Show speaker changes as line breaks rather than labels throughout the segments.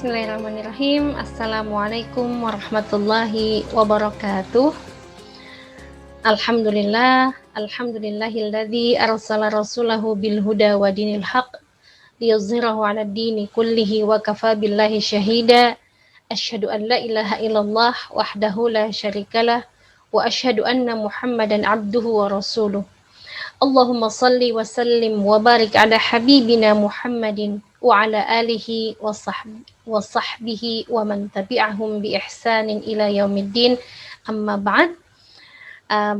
Bismillahirrahmanirrahim. Assalamualaikum warahmatullahi wabarakatuh. Alhamdulillahilladzi arsala rasulahu bil huda wa dinil haq liyuzhirahu 'alad dini kullihi wa kafa billahi syahida. Asyhadu an la ilaha illallah wahdahu la syarikalah wa asyhadu anna Muhammadan abduhu wa rasuluh. Allahumma salli wa sallim wa barik ala habibina Muhammadin wa ala alihi wa sahbihi wa man tabi'ahum bi ihsanin ila yaumiddin, amma ba'd.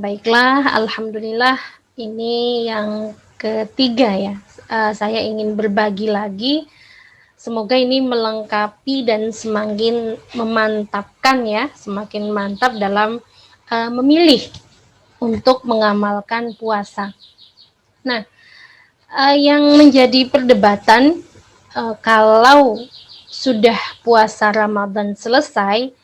Baiklah, alhamdulillah ini yang ketiga ya. Saya ingin berbagi lagi. Semoga ini melengkapi dan semakin memantapkan ya, semakin mantap dalam memilih untuk mengamalkan puasa. Nah, yang menjadi perdebatan kalau sudah puasa Ramadan selesai,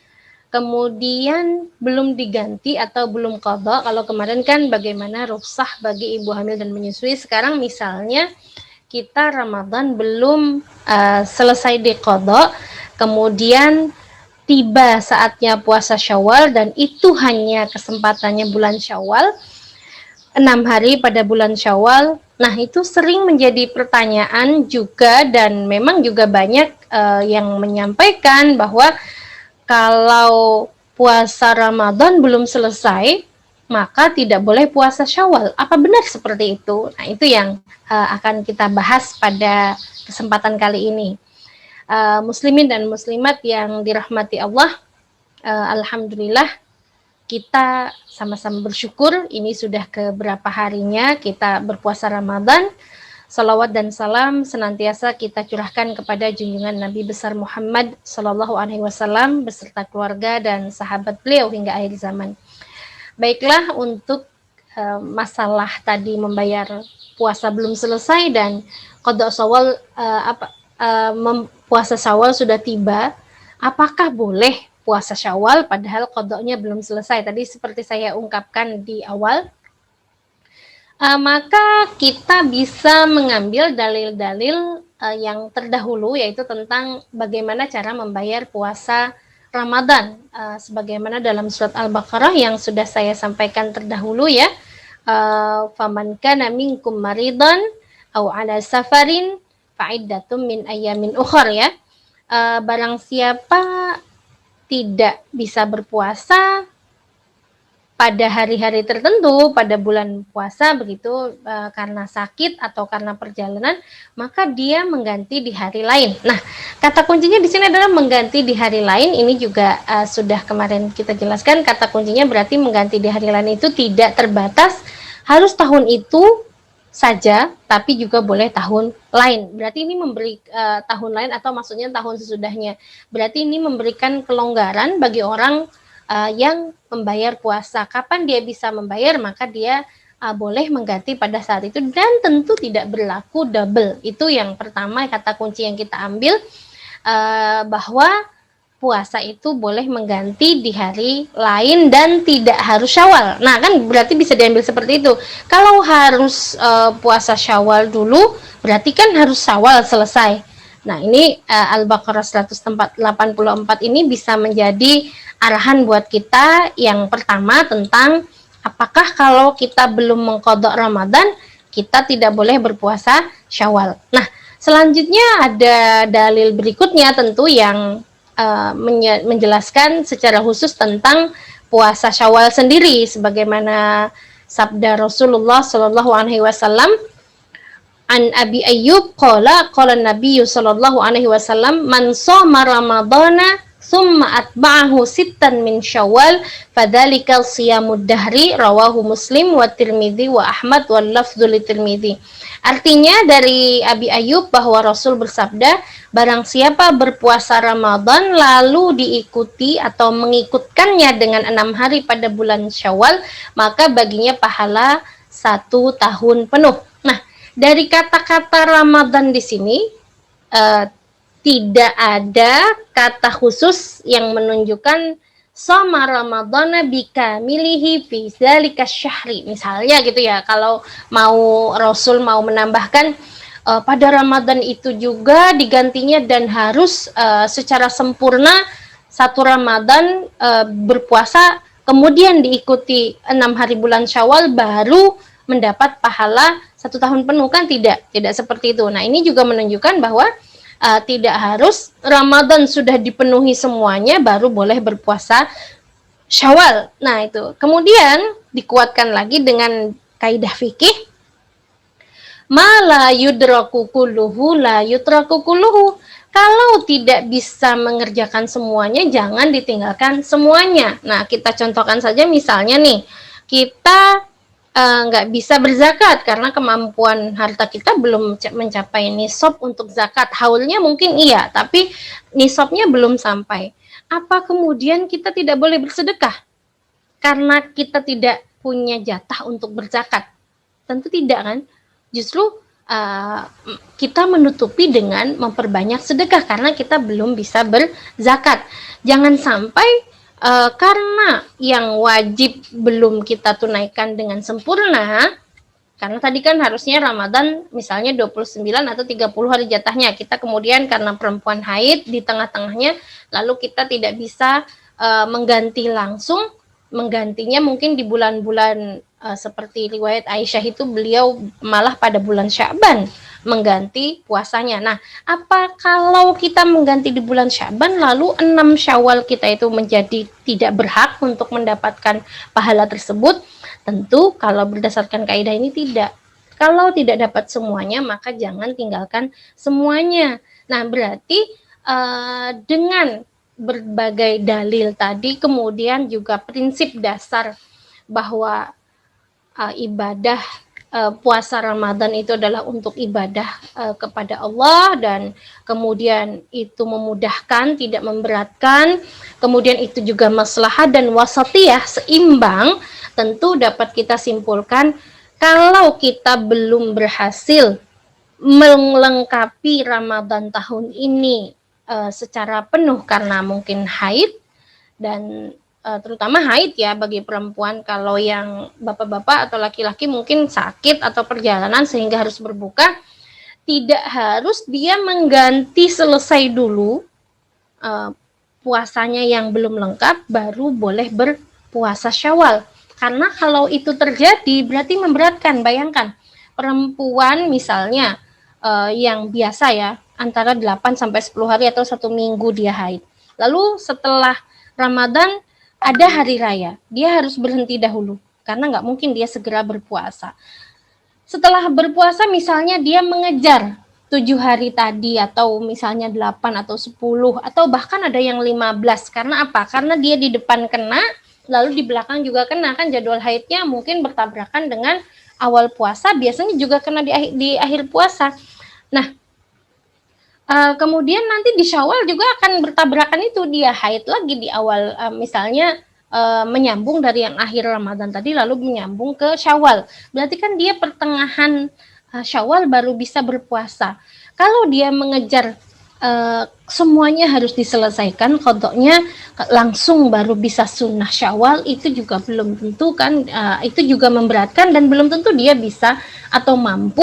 kemudian belum diganti atau belum qadha. Kalau kemarin kan bagaimana rukhsah bagi ibu hamil dan menyusui, sekarang misalnya kita Ramadan belum selesai diqadha, kemudian tiba saatnya puasa Syawal dan itu hanya kesempatannya bulan Syawal, 6 hari pada bulan Syawal. Nah, itu sering menjadi pertanyaan juga, dan memang juga banyak yang menyampaikan bahwa kalau puasa Ramadan belum selesai, maka tidak boleh puasa Syawal. Apa benar seperti itu? Nah, itu yang akan kita bahas pada kesempatan kali ini. Muslimin dan muslimat yang dirahmati Allah, alhamdulillah kita sama-sama bersyukur ini sudah keberapa harinya kita berpuasa Ramadan. Salawat dan salam senantiasa kita curahkan kepada junjungan Nabi besar Muhammad Sallallahu Alaihi Wasallam beserta keluarga dan sahabat beliau hingga akhir zaman. Baiklah, untuk masalah tadi membayar puasa belum selesai dan qadha Syawal, puasa Syawal sudah tiba, apakah boleh puasa Syawal padahal qadhanya belum selesai? Tadi seperti saya ungkapkan di awal, maka kita bisa mengambil dalil-dalil yang terdahulu, yaitu tentang bagaimana cara membayar puasa Ramadan, sebagaimana dalam surat Al-Baqarah yang sudah saya sampaikan terdahulu ya. Faman kana minkum maridan aw ala safarin fa'iddatum min ayyamin ukhar ya. Barang siapa tidak bisa berpuasa pada hari-hari tertentu pada bulan puasa begitu, karena sakit atau karena perjalanan, maka dia mengganti di hari lain. Nah, kata kuncinya di sini adalah mengganti di hari lain. Ini juga sudah kemarin kita jelaskan, kata kuncinya berarti mengganti di hari lain itu tidak terbatas harus tahun itu saja, tapi juga boleh tahun lain. Berarti ini memberi tahun lain atau maksudnya tahun sesudahnya. Berarti ini memberikan kelonggaran bagi orang yang membayar puasa. Kapan dia bisa membayar, maka dia boleh mengganti pada saat itu, dan tentu tidak berlaku double. Itu yang pertama, kata kunci yang kita ambil, bahwa puasa itu boleh mengganti di hari lain dan tidak harus Syawal. Nah, kan berarti bisa diambil seperti itu. Kalau harus puasa Syawal dulu, berarti kan harus Syawal selesai. Nah, ini Al-Baqarah 184 ini bisa menjadi arahan buat kita. Yang pertama tentang apakah kalau kita belum mengqadha Ramadan, kita tidak boleh berpuasa Syawal. Nah, selanjutnya ada dalil berikutnya tentu yang menjelaskan secara khusus tentang puasa Syawal sendiri, sebagaimana sabda Rasulullah Shallallahu Alaihi Wasallam, an Abi Ayyub qala Nabi Sallallahu Alaihi Wasallam, man shoma Ramadana summa atba'ahu sittan min Syawal fadzalika shiyamud dahri, rawahu Muslim wa Tirmidzi wa Ahmad wal lafdzu li Tirmidzi. Artinya dari Abi Ayyub bahwa Rasul bersabda, barang siapa berpuasa Ramadan lalu diikuti atau mengikutkannya dengan 6 hari pada bulan Syawal, maka baginya pahala 1 tahun penuh. Nah, dari kata-kata Ramadan di sini tidak ada kata khusus yang menunjukkan Shoma Ramadana bikamilihi fi dzalika syahri. Misalnya gitu ya, kalau Rasul mau menambahkan pada Ramadan itu juga digantinya dan harus secara sempurna satu Ramadan berpuasa, kemudian diikuti 6 hari bulan Syawal baru mendapat pahala 1 tahun penuh, kan tidak seperti itu. Nah, ini juga menunjukkan bahwa tidak harus Ramadan sudah dipenuhi semuanya baru boleh berpuasa Syawal. Nah, itu kemudian dikuatkan lagi dengan kaidah fikih, ma la yudraku kulluhu la yutraku kulluhu. Kalau tidak bisa mengerjakan semuanya, jangan ditinggalkan semuanya. Nah, kita contohkan saja misalnya nih, kita nggak bisa berzakat karena kemampuan harta kita belum mencapai nisab untuk zakat. Haulnya mungkin iya, tapi nisabnya belum sampai. Apa kemudian kita tidak boleh bersedekah karena kita tidak punya jatah untuk berzakat? Tentu tidak, kan? Justru kita menutupi dengan memperbanyak sedekah karena kita belum bisa berzakat. Jangan sampai karena yang wajib belum kita tunaikan dengan sempurna, karena tadi kan harusnya Ramadan misalnya 29 atau 30 hari jatahnya, kita kemudian karena perempuan haid di tengah-tengahnya, lalu kita tidak bisa mengganti langsung, menggantinya mungkin di bulan-bulan seperti riwayat Aisyah itu beliau malah pada bulan Sya'ban mengganti puasanya. Nah, apa kalau kita mengganti di bulan Sya'ban lalu 6 Syawal kita itu menjadi tidak berhak untuk mendapatkan pahala tersebut? Tentu kalau berdasarkan kaidah ini tidak. Kalau tidak dapat semuanya maka jangan tinggalkan semuanya. Nah, berarti dengan berbagai dalil tadi, kemudian juga prinsip dasar bahwa ibadah puasa Ramadan itu adalah untuk ibadah kepada Allah, dan kemudian itu memudahkan, tidak memberatkan, kemudian itu juga maslahat dan wasatiyah, seimbang. Tentu dapat kita simpulkan kalau kita belum berhasil melengkapi Ramadan tahun ini secara penuh karena mungkin haid, dan terutama haid ya bagi perempuan. Kalau yang bapak-bapak atau laki-laki mungkin sakit atau perjalanan sehingga harus berbuka, tidak harus dia mengganti selesai dulu puasanya yang belum lengkap baru boleh berpuasa Syawal. Karena kalau itu terjadi berarti memberatkan. Bayangkan perempuan misalnya yang biasa ya, antara 8 sampai 10 hari atau 1 minggu dia haid. Lalu setelah Ramadan ada hari raya, dia harus berhenti dahulu karena nggak mungkin dia segera berpuasa. Setelah berpuasa misalnya dia mengejar 7 hari tadi, atau misalnya 8 atau 10 atau bahkan ada yang 15. Karena apa? Karena dia di depan kena, lalu di belakang juga kena, kan jadwal haidnya mungkin bertabrakan dengan awal puasa, biasanya juga kena di akhir puasa. Nah, kemudian nanti di Syawal juga akan bertabrakan, itu dia haid lagi di awal, misalnya menyambung dari yang akhir Ramadan tadi lalu menyambung ke Syawal. Berarti kan dia pertengahan Syawal baru bisa berpuasa. Kalau dia mengejar semuanya harus diselesaikan, qadanya langsung baru bisa sunnah Syawal, itu juga belum tentu kan, itu juga memberatkan dan belum tentu dia bisa atau mampu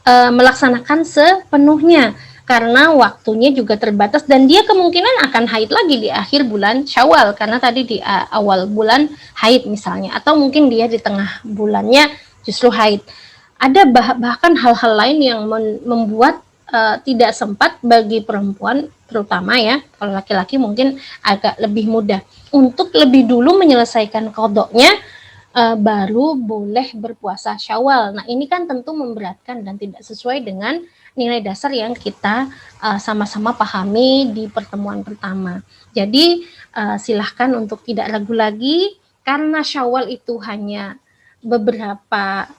melaksanakan sepenuhnya. Karena waktunya juga terbatas dan dia kemungkinan akan haid lagi di akhir bulan Syawal karena tadi di awal bulan haid misalnya, atau mungkin dia di tengah bulannya justru haid. Ada bahkan hal-hal lain yang membuat tidak sempat bagi perempuan, terutama ya, kalau laki-laki mungkin agak lebih mudah untuk lebih dulu menyelesaikan qadanya baru boleh berpuasa Syawal. Nah, ini kan tentu memberatkan dan tidak sesuai dengan nilai dasar yang kita sama-sama pahami di pertemuan pertama. Jadi silahkan untuk tidak ragu lagi, karena Syawal itu hanya beberapa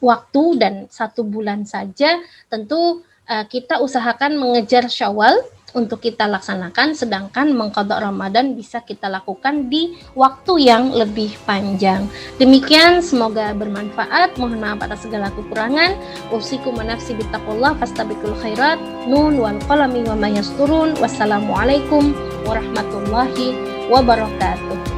waktu dan 1 bulan saja. Tentu kita usahakan mengejar Syawal untuk kita laksanakan, sedangkan mengqadha Ramadan bisa kita lakukan di waktu yang lebih panjang. Demikian, semoga bermanfaat. Mohon maaf atas segala kekurangan. Usikum wa nafsi bittaqullah fastabiqul khairat. Nun wal qalami wa ma yasturun. Wassalamualaikum warahmatullahi wabarakatuh.